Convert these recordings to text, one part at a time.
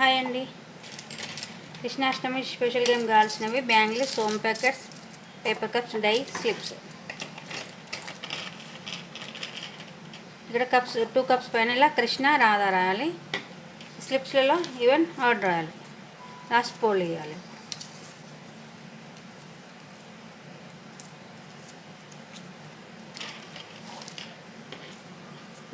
Hi అండి. Krishnashtami special game కావాల్సినవి bangles, some packets, paper cups, die, slips. ఇక్కడ cups 2 cups పైన ఇలా కృష్ణ రాధా రాయాలి. స్లిప్స్లలో ఈవెన్ ఆర్డర్ రాయాలి. లాస్ట్ పోల్ ఇవ్వాలి.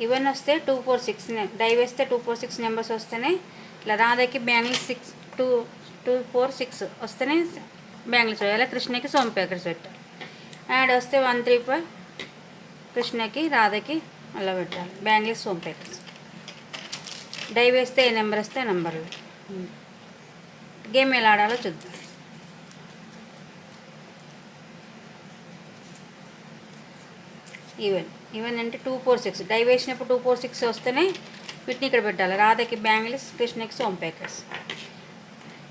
ఈవెన్ వస్తే 2 4 6 డై వేస్తే 2 4 6 నెంబర్స్ వస్తేనే ఇట్లా రాధకి బ్యాంగిల్స్ 2 4 6 వస్తేనే బ్యాంగిల్స్ వేయాలి. కృష్ణకి సోమ్ ప్యాకెట్స్ పెట్టాలి. యాడ్ వస్తే 1 3 5 కృష్ణకి రాధకి అలా పెట్టాలి. Bangles, some packets. డై వేస్తే ఏ నెంబర్ వస్తే ఆ నెంబర్లు. గేమ్ ఎలా ఆడాలో చూద్దాం. ఈవెన్ అంటే 2 4 6 డై వేసినప్పుడు 2 4 6 వస్తేనే వీటిని ఇక్కడ పెట్టాలి. రాధకి బ్యాంగిల్స్, కృష్ణకి సోమ్ ప్యాకెట్స్.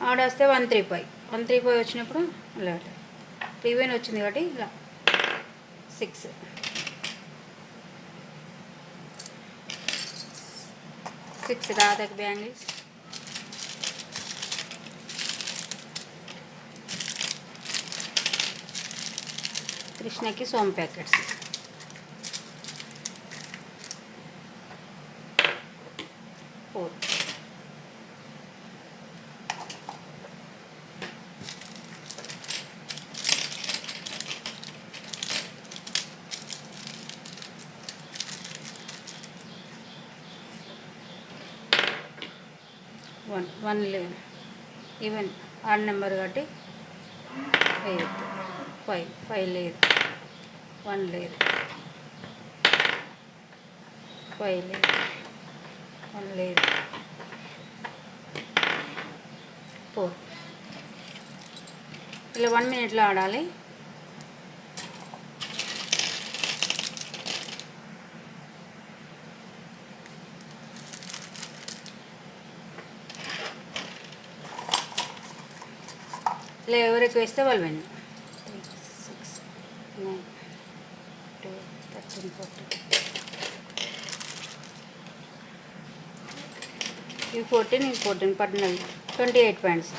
ఆడ వస్తే 1 3 5 1 3 5 వచ్చినప్పుడు ఇలా పెట్టాలి. ఈవెన్ వచ్చింది కాబట్టి ఇలా 6 6 రాధకి బ్యాంగిల్స్, కృష్ణకి సోమ్ ప్యాకెట్స్. 4 1 లేదు. ఈవెన్ ఆడ్ నెంబర్ కాబట్టి 5 లేదు. 1 లేదు. 5 లేదు. 1 లేదు. 4 ఇలా 1 మినిట్లో ఆడాలి. ఇలా ఎవరికి వేస్తే వాళ్ళు విన్. 6 9 2 13 14 14 14 28 పాయింట్స్.